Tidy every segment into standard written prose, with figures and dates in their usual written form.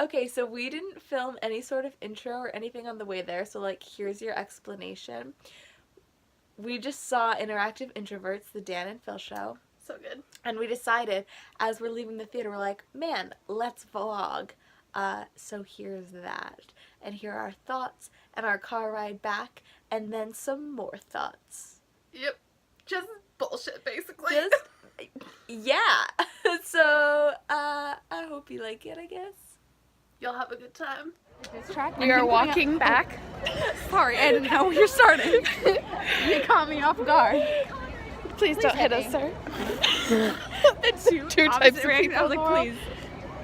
Okay, so we didn't film any sort of intro or anything on the way there, so like here's your explanation. We just saw Interactive Introverts, the Dan and Phil show. So good. And we decided, as we're leaving the theater, we're like, man, let's vlog. So here's that. And here are our thoughts and our car ride back, and then some more thoughts. Yep. Just bullshit, basically. Just, yeah. So, I hope you like it, I guess. You'll have a good time. We are walking back. Sorry, I didn't know you're starting. You caught me off guard. Please don't hit us, sir. The two types of reactions. I was people. like, please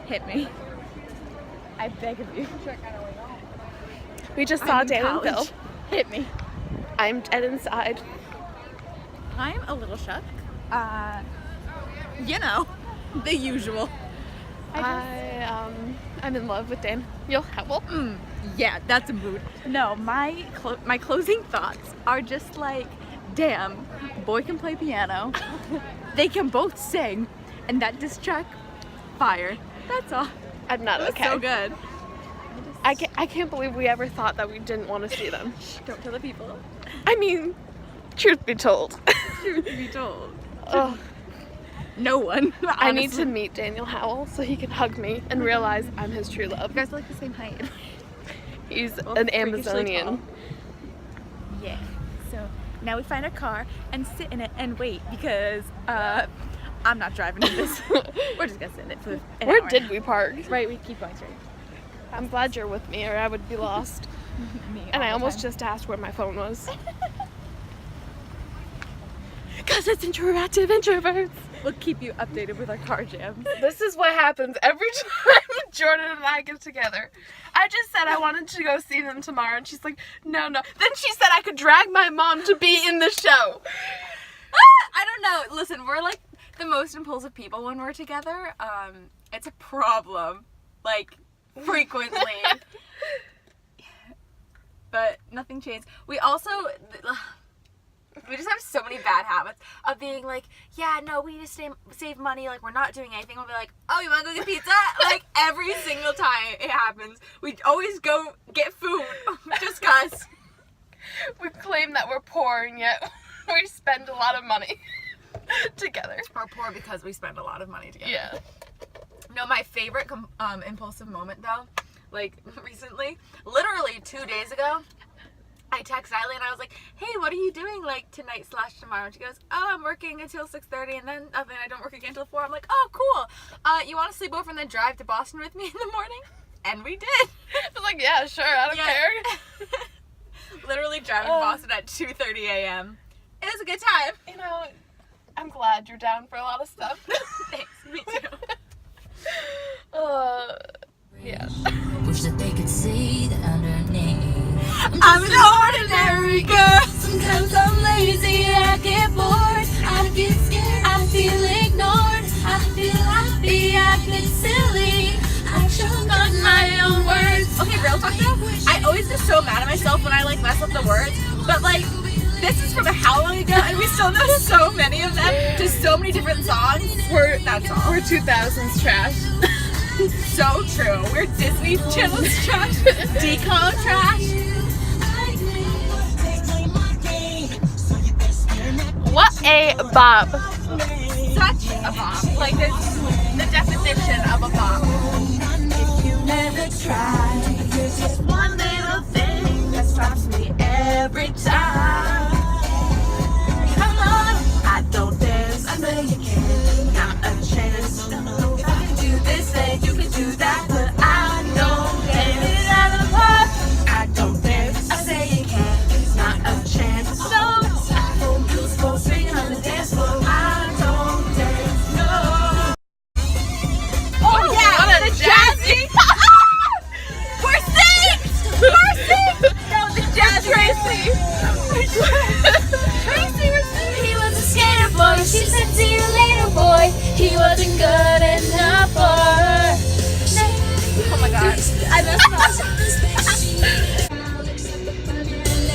hit me. I beg of you. We just saw Dan and Phil. Hit me. I'm dead inside. I'm a little shook. You know, the usual. I'm in love with Daniel Howell. Yeah, that's a mood. No, my closing thoughts are just like, damn, boy can play piano, they can both sing, and that diss track, fire. That's all. I'm not okay. So good. I can't believe we ever thought that we didn't want to see them. Don't tell the people. I mean, truth be told. Truth be told. Ugh. No one. I need to meet Daniel Howell so he can hug me and realize I'm his true love. You guys are like the same height. He's Both an freakishly Amazonian. tall. Yeah. So now we find a car and sit in it and wait because I'm not driving in this. We're just gonna sit in it for an Where hour. did we park? Right, we keep going straight. I'm glad you're with me or I would be lost. Me And all I the almost time. just asked where my phone was. Because it's interactive introverts. We'll keep you updated with our car jams. This is what happens every time Jordan and I get together. I just said I wanted to go see them tomorrow and she's like, no. Then she said I could drag my mom to be in the show. I don't know. Listen, we're like the most impulsive people when we're together. It's a problem. Like, frequently. But nothing changed. We also... We just have so many bad habits of being like, yeah, no, we need to save money, like, we're not doing anything. We'll be like, oh, you want to go get pizza? Like, every single time it happens, we always go get food, just cause. We claim that we're poor and yet we spend a lot of money together. We're poor because we spend a lot of money together. Yeah. No, my favorite impulsive moment, though, like, recently, literally 2 days ago, I text Eileen and I was like, hey, what are you doing, like, tonight/tomorrow? And she goes, oh, I'm working until 6:30 and then I don't work again until 4. I'm like, oh, cool. You want to sleep over and then drive to Boston with me in the morning? And we did. I was like, yeah, sure, I don't care. Literally driving to Boston at 2:30 a.m. It was a good time. You know, I'm glad you're down for a lot of stuff. Thanks, me too. Yeah. Wish that they could see the underneath. I'm an ordinary girl. Sometimes I'm lazy, I get bored, I get scared, I feel ignored, I feel happy, I get silly, I choke on my own words. Okay, real talk though, I always get so mad at myself when I like mess up the words, but like, this is from how long ago, and we still know so many of them to so many different songs. That's all. We're 2000s trash. So true. We're Disney Channel's trash, Decom trash. What a bop. Such a bop. Like, it's the definition of a bop. If you never try, there's just one little thing that stops me every time. Come on, I don't dance, I know you can, not a chance. If I can do this, then you can do that, but I don't dance. Get it out of the park. I don't dance, I say you can, not a chance. No, I don't do slow swinging on the dance floor. I don't dance, no. Oh yeah, what a the jazzy. We're synced. We're synced. No, the jazz Tracy. Tracy was he was a skater boy. She said, see you later, boy. He wasn't good enough for her. Oh my god, I messed up.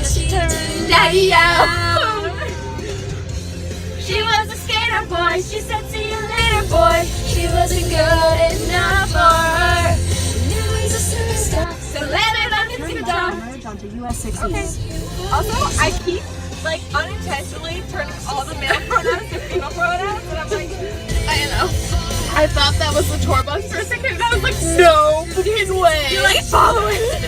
She turned daddy out. She was a skater boy. She said, see you later, boy. She wasn't good enough for her. thought that was the tour bus for a second, and I was like, no fucking way. You're like, follow it.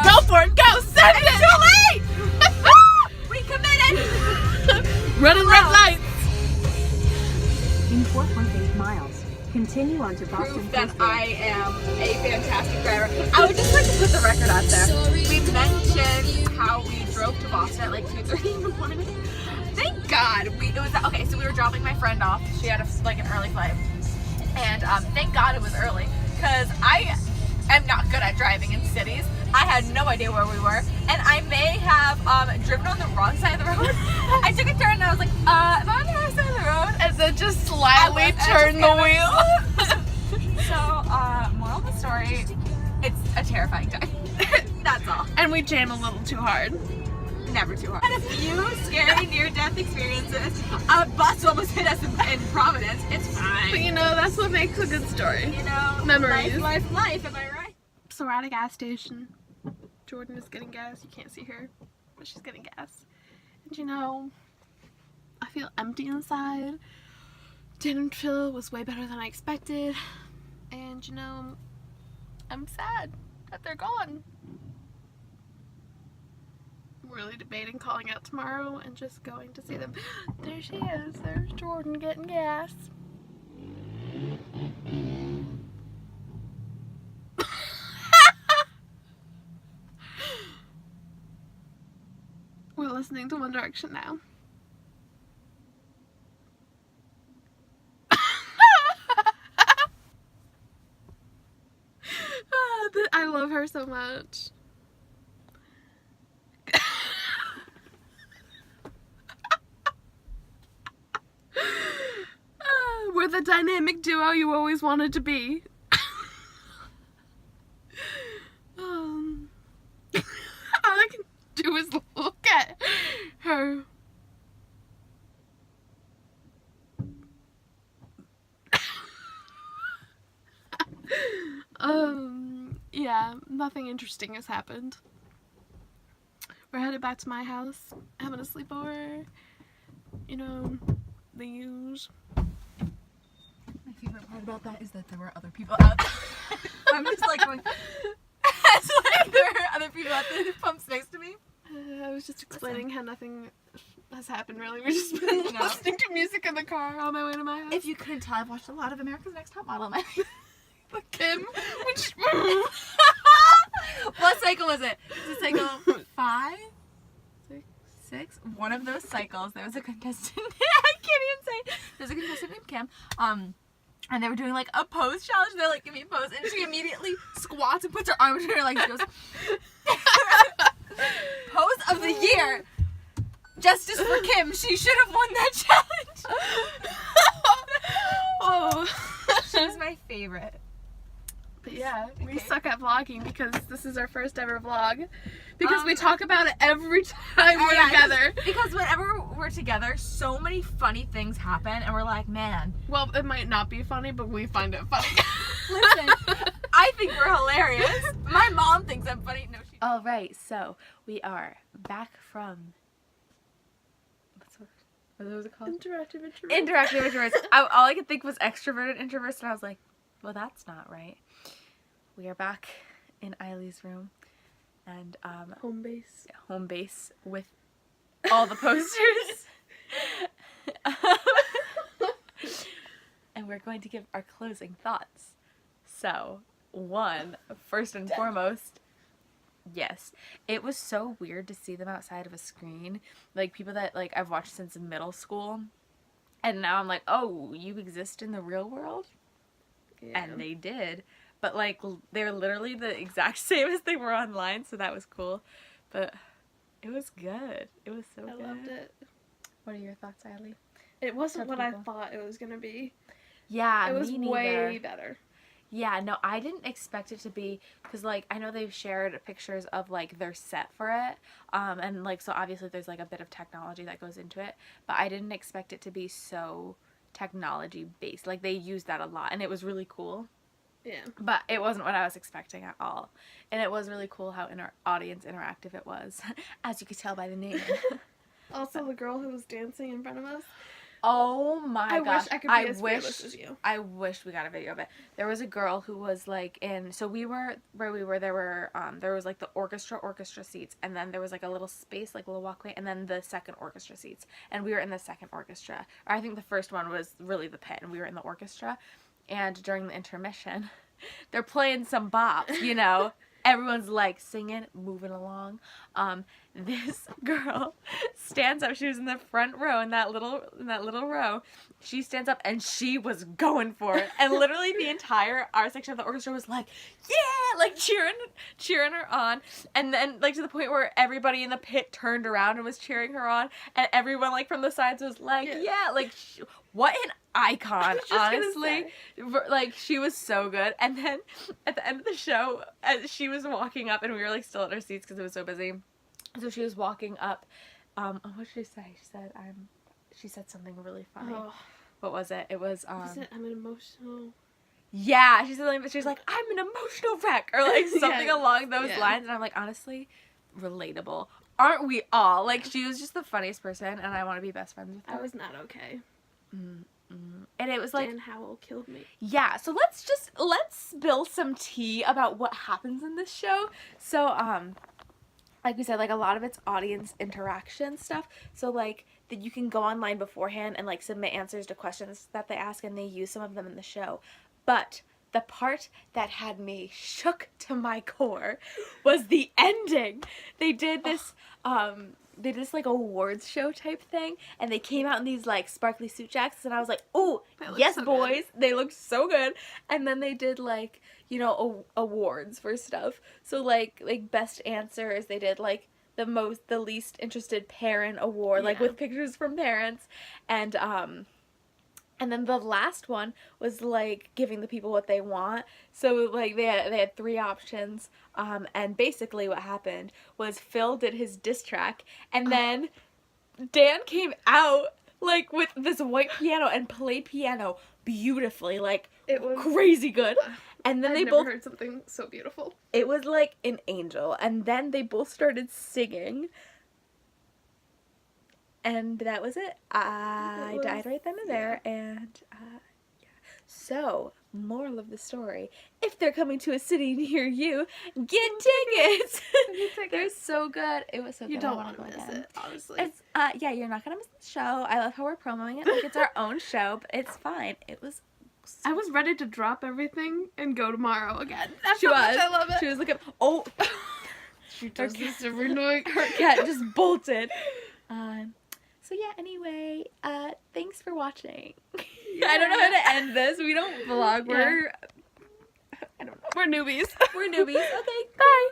Go for it, go, send it. Too late. We committed. Running red lights. In 4.8 miles, continue on to Boston Proof that Post I am a fantastic driver. I would just like to put the record out there. We mentioned how we drove to Boston at like 2:30 in the morning. Thank God we were dropping my friend off. She had an early flight, and thank God it was early because I am not good at driving in cities. I had no idea where we were, and I may have driven on the wrong side of the road. I took a turn and I was like, am I on the right side of the road? And then just slightly turn the wheel. So, moral of the story, it's a terrifying time. That's all. And we jam a little too hard. Never too hard. Had a few scary near-death experiences. A bus almost hit us in Providence. It's fine. But you know, that's what makes a good story. You know, Memories. life, am I right? So we're at a gas station. Jordan is getting gas. You can't see her, but she's getting gas. And you know, I feel empty inside. Danville was way better than I expected. And you know, I'm sad that they're gone. I'm really debating calling out tomorrow and just going to see them. There she is. There's Jordan getting gas. We're listening to One Direction now. I love her so much. We're the dynamic duo you always wanted to be. All I can do is look at her. Yeah, nothing interesting has happened. We're headed back to my house, having a sleepover. You know, the use. My favorite part about that is that there were other people out there. I'm just like going, it's like there were other people at the pumps next to me. I was just explaining how nothing has happened really. We've just been listening to music in the car on my way to my house. If you couldn't tell, I've watched a lot of America's Next Top Model. Kim, which what cycle was it? Was it cycle 5? 6? One of those cycles, there was a contestant. I can't even say. There's a contestant named Kim. And they were doing like a pose challenge. They're like, give me a pose, and she immediately squats and puts her arm between her legs and goes, pose of the year. Justice for Kim. She should have won that challenge. oh. She's my favorite. But yeah, we suck at vlogging because this is our first ever vlog. Because we talk about it every time we're together. Because whenever we're together, so many funny things happen, and we're like, man. Well, it might not be funny, but we find it funny. Listen, I think we're hilarious. My mom thinks I'm funny. No, she. All right, so we are back from. What was it called? Interactive introverts. Interactive introverts. All I could think was extroverted introverts, and I was like, well, that's not right. We are back in Eileen's room, and Home base. home base with all the posters. And we're going to give our closing thoughts. So, first and foremost, yes, it was so weird to see them outside of a screen. Like, people that, like, I've watched since middle school. And now I'm like, oh, you exist in the real world? Yeah. And they did. But, like, they're literally the exact same as they were online, so that was cool. But it was good. It was so good. I loved it. What are your thoughts, Eileen? It wasn't Tell what I people. thought it was gonna be. Yeah, It was me neither. way better. Yeah, no, I didn't expect it to be, because, like, I know they've shared pictures of, like, their set for it, and, like, so obviously there's, like, a bit of technology that goes into it, but I didn't expect it to be so technology-based. Like, they used that a lot, and it was really cool, Yeah. but it wasn't what I was expecting at all, and it was really cool how audience interactive it was, as you could tell by the name. Also, the girl who was dancing in front of us, Oh my I gosh. wish I could be as fearless as you. I wish we got a video of it. There was a girl who was like so we were where we were, there was like the orchestra seats, and then there was like a little space, like a little walkway, and then the second orchestra seats. And we were in the second orchestra. Or I think the first one was really the pit, and we were in the orchestra. And during the intermission, they're playing some bops, you know. Everyone's like singing, moving along. This girl stands up. She was in the front row in that little row. She stands up and she was going for it. And literally the entire our section of the orchestra was like, yeah, like cheering her on. And then like to the point where everybody in the pit turned around and was cheering her on, and everyone like from the sides was like, yeah, like what an icon, honestly. Like she was so good. And then at the end of the show, as she was walking up, and we were like still at our seats because it was so busy. So she was walking up. What did she say? She said something really funny. Oh. What was it? It was I'm an emotional. yeah, she said something, but she was like, I'm an emotional wreck, or like something along those Yeah. lines. And I'm like, honestly, relatable. Aren't we all? Like, she was just the funniest person, and I want to be best friends with her. I was not okay. And it was like, Dan Howell killed me. yeah, so let's spill some tea about what happens in this show. So, like we said, like a lot of it's audience interaction stuff. So like that you can go online beforehand and like submit answers to questions that they ask, and they use some of them in the show. But the part that had me shook to my core was the ending. They did this like awards show type thing, and they came out in these like sparkly suit jackets, and I was like, oh yes, so boys, they looked so good. And then they did like, you know, awards for stuff. So like best answers, they did like the least interested parent award, like with pictures from parents. And then the last one was like giving the people what they want. So like they had 3 options. And basically what happened was Phil did his diss track, and then Dan came out like with this white piano and played piano beautifully, like It was crazy good. And then I've they never both heard something so beautiful. it was like an angel. And then they both started singing. And that was it. I died right then and there. And yeah. So, moral of the story: if they're coming to a city near you, get tickets. They're so good. It was so good. You I don't wanna want to go miss again. it, honestly. It's yeah, you're not gonna miss the show. I love how we're promoting it like it's our own show, but it's fine. It was. I was ready to drop everything and go tomorrow again. That's She how was. much I love it. She was looking. Oh, She does this every night. her cat just bolted. So yeah. Anyway, thanks for watching. I don't know how to end this. We don't vlog. We're I don't know. We're newbies. We're newbies. Okay. Bye.